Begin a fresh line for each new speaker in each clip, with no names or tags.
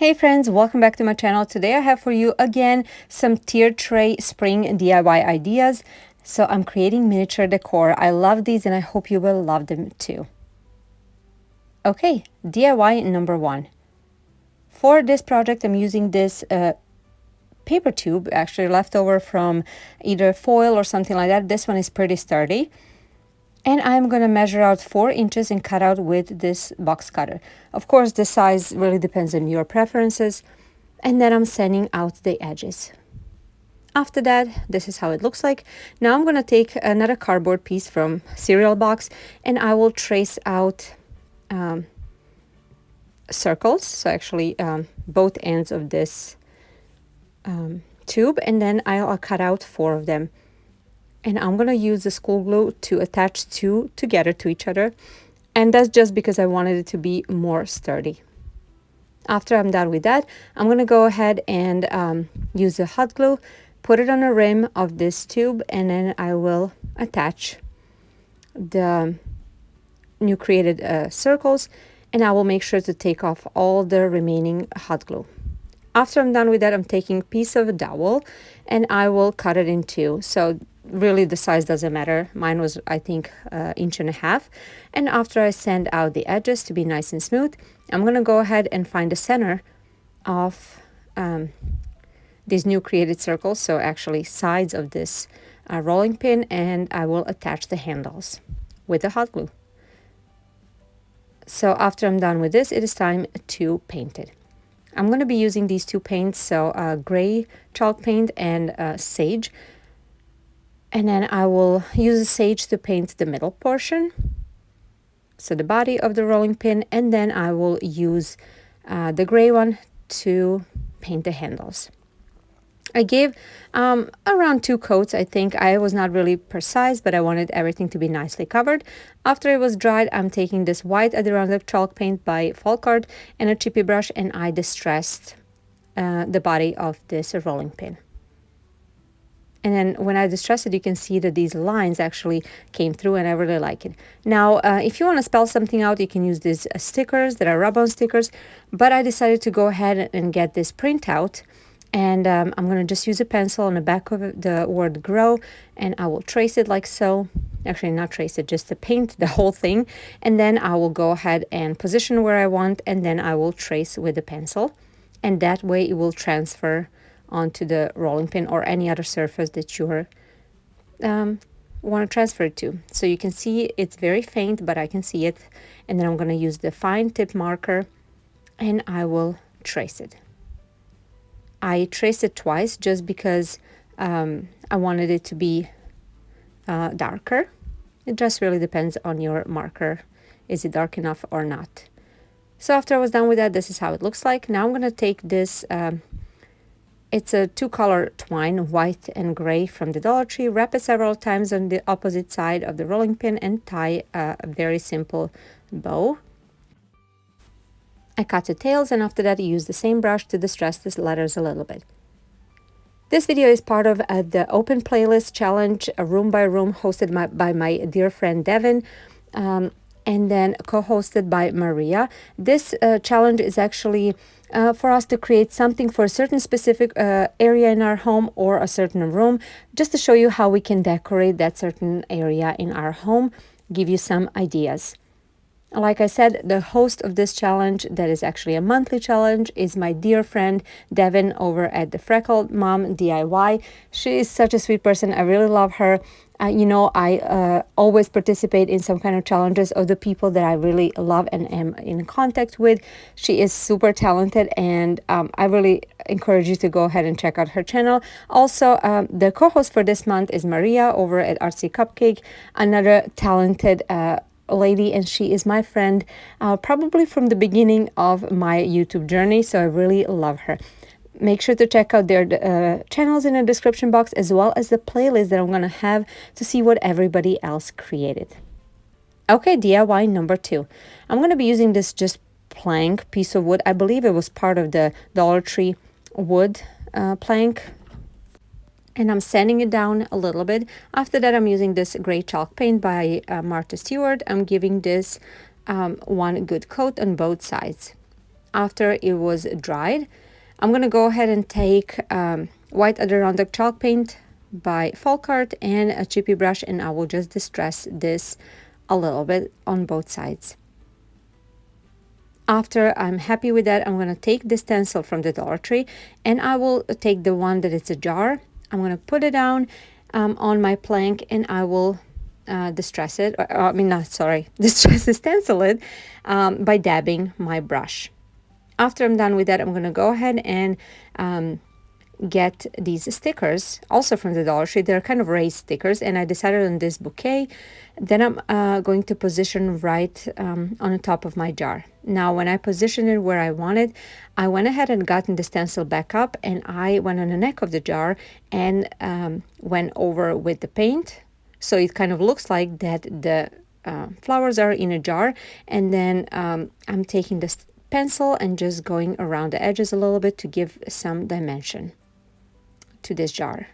Hey friends, welcome back to my channel. Today I have for you again some tier tray spring DIY ideas. So I'm creating miniature decor. I love these and I hope you will love them too. Okay, DIY number 1. For this project I'm using this paper tube, actually leftover from either foil or something like that. This one is pretty sturdy. And I'm going to measure out 4 inches and cut out with this box cutter. Of course, the size really depends on your preferences. And then I'm sanding out the edges. After that, this is how it looks like. Now I'm going to take another cardboard piece from cereal box and I will trace out circles. So actually both ends of this tube, and then I'll cut out 4 of them. And I'm going to use the school glue to attach 2 together to each other. And that's just because I wanted it to be more sturdy. After I'm done with that, I'm going to go ahead and use the hot glue, put it on the rim of this tube, and then I will attach the new created circles, and I will make sure to take off all the remaining hot glue. After I'm done with that, I'm taking a piece of a dowel and I will cut it in 2. So really the size doesn't matter. Mine was, I think, 1.5 inches. And after I sand out the edges to be nice and smooth, I'm going to go ahead and find the center of these new created circles. So actually sides of this rolling pin, and I will attach the handles with the hot glue. So after I'm done with this, it is time to paint it. I'm going to be using these 2 paints, so gray chalk paint and sage. And then I will use the sage to paint the middle portion, so the body of the rolling pin, and then I will use the gray one to paint the handles. I gave around 2 coats, I think. I was not really precise, but I wanted everything to be nicely covered. After it was dried, I'm taking this white Adirondack chalk paint by Folkart and a chippy brush, and I distressed the body of this rolling pin. And then when I distress it, you can see that these lines actually came through, and I really like it. Now, if you want to spell something out, you can use these stickers that are rub-on stickers, but I decided to go ahead and get this printout. And I'm going to just use a pencil on the back of the word grow, and I will trace it like so. Actually, not trace it, just to paint the whole thing. And then I will go ahead and position where I want, and then I will trace with the pencil. And that way it will transfer onto the rolling pin or any other surface that you want to transfer it to. So you can see it's very faint, but I can see it. And then I'm going to use the fine tip marker, and I will trace it. I traced it twice just because I wanted it to be darker. It just really depends on your marker. Is it dark enough or not? So after I was done with that, this is how it looks like. Now I'm going to take this, it's a 2-color twine, white and gray from the Dollar Tree, wrap it several times on the opposite side of the rolling pin, and tie a very simple bow. I cut the tails, and after that I use the same brush to distress the letters a little bit. This video is part of the Open Playlist Challenge, room by room, hosted by my dear friend Devin, and then co-hosted by Maria. This challenge is actually for us to create something for a certain specific area in our home or a certain room, just to show you how we can decorate that certain area in our home, give you some ideas. Like I said, the host of this challenge, that is actually a monthly challenge, is my dear friend Devin over at the Freckled Mom DIY. She is such a sweet person. I really love her. You know, I always participate in some kind of challenges of the people that I really love and am in contact with. She is super talented, and I really encourage you to go ahead and check out her channel. Also, the co-host for this month is Maria over at Artsy Cupcake, another talented lady, and she is my friend probably from the beginning of my YouTube journey, so I really love her. Make sure to check out their channels in the description box, as well as the playlist that I'm gonna have to see what everybody else created. Okay, DIY number 2. I'm gonna be using this just plank piece of wood. I believe it was part of the Dollar Tree wood plank, and I'm sanding it down a little bit. After that, I'm using this gray chalk paint by Martha Stewart. I'm giving this one good coat on both sides. After it was dried, I'm going to go ahead and take white Adirondack chalk paint by Folkart and a chippy brush, and I will just distress this a little bit on both sides. After I'm happy with that, I'm going to take this stencil from the Dollar Tree, and I will take the one that it's a jar. I'm going to put it down on my plank, and I will distress it, distress the stencil it by dabbing my brush. After I'm done with that, I'm going to go ahead and get these stickers, also from the Dollar Tree. They're kind of raised stickers, and I decided on this bouquet. Then I'm going to position right on the top of my jar. Now, when I position it where I want it, I went ahead and gotten the stencil back up, and I went on the neck of the jar and went over with the paint. So it kind of looks like that the flowers are in a jar, and then I'm taking the pencil and just going around the edges a little bit to give some dimension to this jar.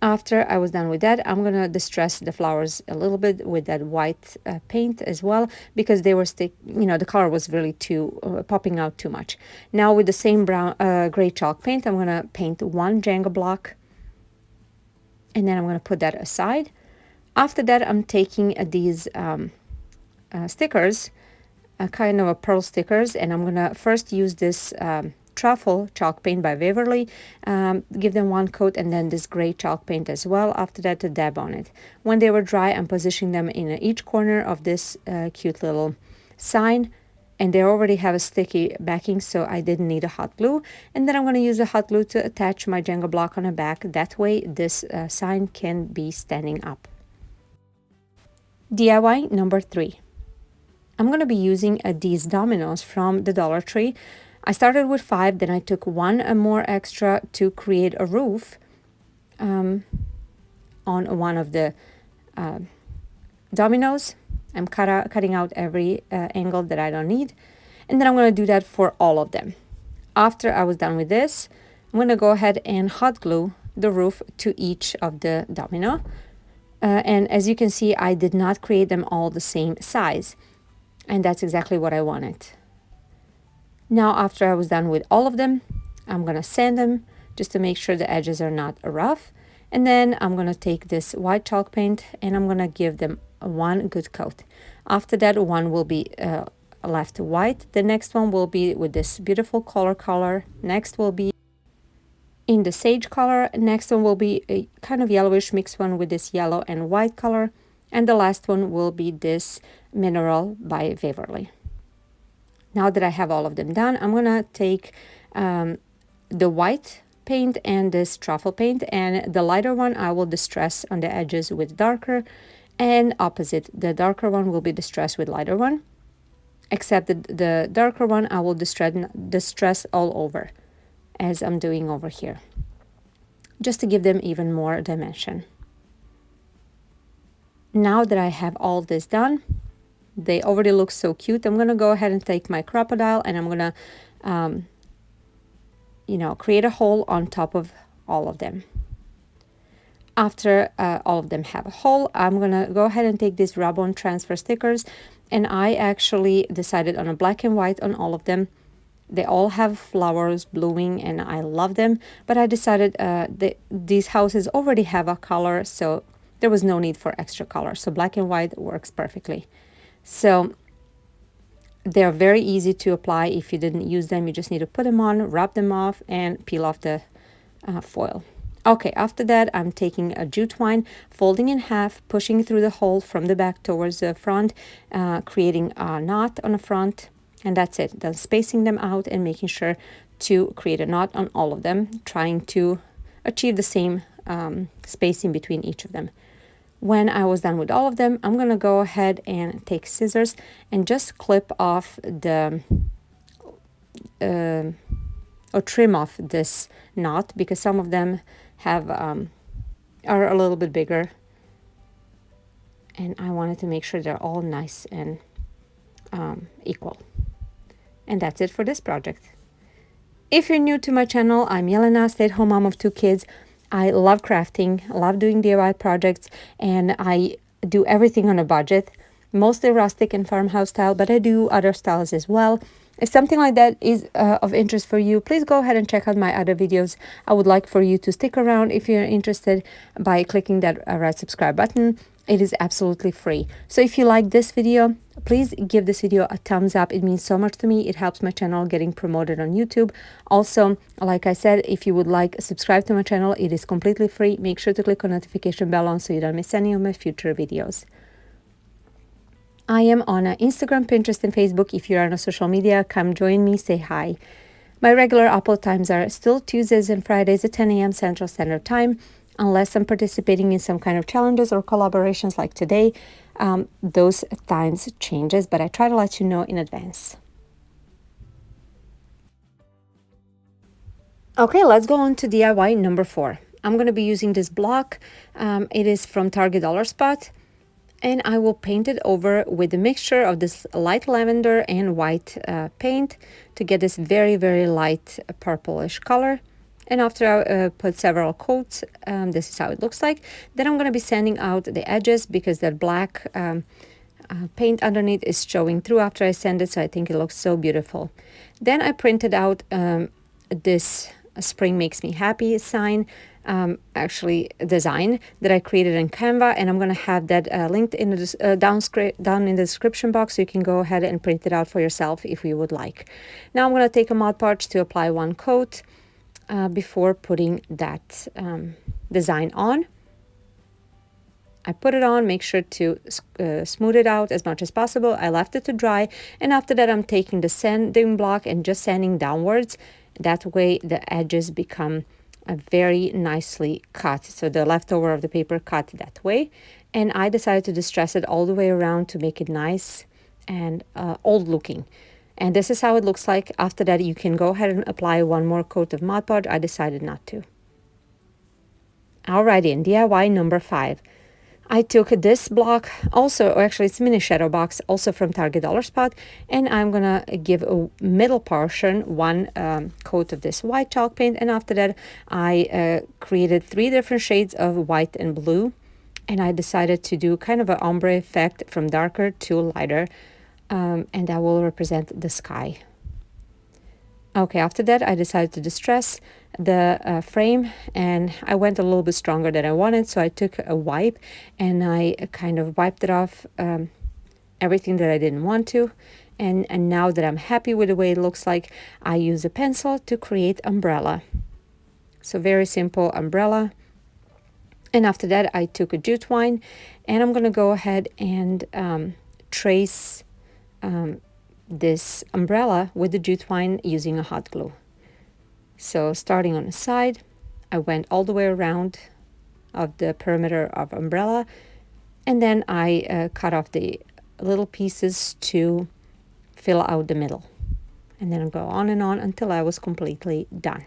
After I was done with that, I'm gonna distress the flowers a little bit with that white paint as well, because they were the color was really too popping out too much. Now with the same brown gray chalk paint, I'm gonna paint one Jenga block, and then I'm gonna put that aside. After that, I'm taking these stickers, kind of a pearl stickers, and I'm gonna first use this truffle chalk paint by Waverly, give them one coat, and then this gray chalk paint as well. After that, to dab on it. When they were dry, I'm positioning them in each corner of this cute little sign, and they already have a sticky backing, so I didn't need a hot glue. And then I'm going to use the hot glue to attach my Jenga block on the back. That way this sign can be standing up. DIY number 3. I'm going to be using these dominoes from the Dollar Tree. I started with 5, then I took one more extra to create a roof on one of the dominoes. I'm cutting out every angle that I don't need, and then I'm going to do that for all of them. After I was done with this, I'm going to go ahead and hot glue the roof to each of the domino. And as you can see, I did not create them all the same size, and that's exactly what I wanted. Now, after I was done with all of them, I'm going to sand them just to make sure the edges are not rough. And then I'm going to take this white chalk paint and I'm going to give them one good coat. After that, one will be left white. The next one will be with this beautiful color. Next will be in the sage color. Next one will be a kind of yellowish mixed one with this yellow and white color. And the last one will be this mineral by Waverly. Now that I have all of them done, I'm gonna take the white paint and this truffle paint, and the lighter one I will distress on the edges with darker, and opposite, the darker one will be distressed with lighter one, except the darker one I will distress all over, as I'm doing over here, just to give them even more dimension. Now that I have all this done, they already look so cute. I'm going to go ahead and take my crocodile, and I'm going to, create a hole on top of all of them. After all of them have a hole, I'm going to go ahead and take these rub-on transfer stickers, and I actually decided on a black and white on all of them. They all have flowers blooming, and I love them, but I decided these houses already have a color, so there was no need for extra color. So black and white works perfectly. So they're very easy to apply. If you didn't use them, you just need to put them on, rub them off, and peel off the foil. Okay, after that, I'm taking a jute twine, folding in half, pushing through the hole from the back towards the front, creating a knot on the front, and that's it. Then spacing them out and making sure to create a knot on all of them, trying to achieve the same spacing between each of them. When I was done with all of them, I'm going to go ahead and take scissors and just clip off the, or trim off this knot, because some of them have, are a little bit bigger. And I wanted to make sure they're all nice and equal. And that's it for this project. If you're new to my channel, I'm Jelena, stay-at-home mom of 2 kids. I love crafting, love doing DIY projects, and I do everything on a budget, mostly rustic and farmhouse style, but I do other styles as well. If something like that is of interest for you, please go ahead and check out my other videos. I would like for you to stick around if you're interested by clicking that red subscribe button. It is absolutely free. So if you like this video, please give this video a thumbs up. It means so much to me. It helps my channel getting promoted on YouTube. Also, like I said, if you would like subscribe to my channel, it is completely free. Make sure to click on notification bell on so you don't miss any of my future videos. I am on Instagram, Pinterest, and Facebook. If you're on social media, come join me, say hi. My regular upload times are still Tuesdays and Fridays at 10 a.m. Central Standard Time. Unless I'm participating in some kind of challenges or collaborations like today, those times changes, but I try to let you know in advance. Okay, let's go on to DIY number 4. I'm going to be using this block. It is from Target Dollar Spot, and I will paint it over with a mixture of this light lavender and white paint to get this very, very light purplish color. And after I put several coats, this is how it looks like. Then I'm going to be sanding out the edges because that black paint underneath is showing through after I sand it, so I think it looks so beautiful. Then I printed out this Spring Makes Me Happy sign, actually design that I created in Canva, and I'm going to have that linked in the down in the description box, so you can go ahead and print it out for yourself if you would like. Now I'm going to take a Mod Podge to apply one coat before putting that design on. I put it on, make sure to smooth it out as much as possible. I left it to dry, and after that I'm taking the sanding block and just sanding downwards. That way the edges become very nicely cut, so the leftover of the paper cut that way. And I decided to distress it all the way around to make it nice and old looking. And this is how it looks like. After that you can go ahead and apply one more coat of Mod Podge. I decided not to. Alrighty, in DIY number 5. I took this block also, or actually it's mini shadow box, also from Target Dollar Spot, and I'm gonna give a middle portion one coat of this white chalk paint, and after that I created 3 different shades of white and blue, and I decided to do kind of an ombre effect from darker to lighter, and that will represent the sky. Okay, after that I decided to distress the frame, and I went a little bit stronger than I wanted, so I took a wipe and I kind of wiped it off everything that I didn't want to, and now that I'm happy with the way it looks like, I use a pencil to create umbrella. So very simple umbrella. And after that I took a jute twine, and I'm gonna go ahead and trace this umbrella with the jute twine using a hot glue. So starting on the side, I went all the way around of the perimeter of umbrella, and then I cut off the little pieces to fill out the middle, and then I'll go on and on until I was completely done.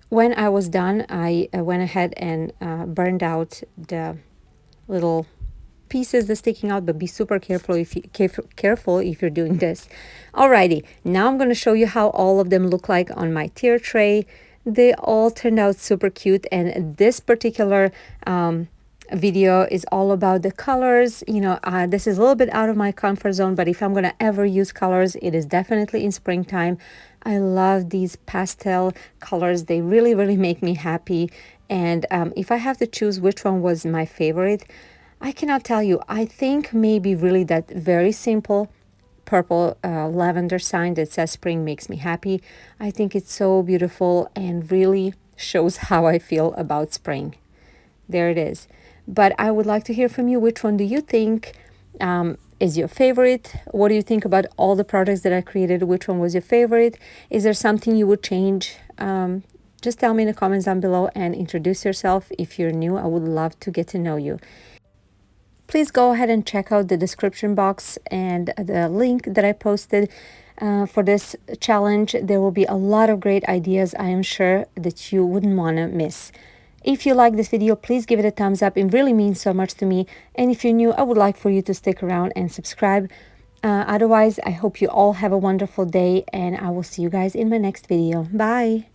When I was done, I went ahead and burned out the little pieces that's sticking out, but be super careful if you're doing this. Alrighty, now I'm going to show you how all of them look like on my tier tray. They all turned out super cute, and this particular video is all about the colors. You know, this is a little bit out of my comfort zone, but if I'm gonna ever use colors, it is definitely in springtime. I love these pastel colors. They really, really make me happy. And if I have to choose which one was my favorite, I cannot tell you. I think maybe really that very simple purple lavender sign that says Spring Makes Me Happy. I think it's so beautiful and really shows how I feel about spring. There it is. But I would like to hear from you. Which one do you think is your favorite? What do you think about all the products that I created? Which one was your favorite? Is there something you would change? Just tell me in the comments down below and introduce yourself. If you're new, I would love to get to know you. Please go ahead and check out the description box and the link that I posted for this challenge. There will be a lot of great ideas I am sure that you wouldn't want to miss. If you like this video, please give it a thumbs up. It really means so much to me. And if you're new, I would like for you to stick around and subscribe. Otherwise, I hope you all have a wonderful day, and I will see you guys in my next video. Bye!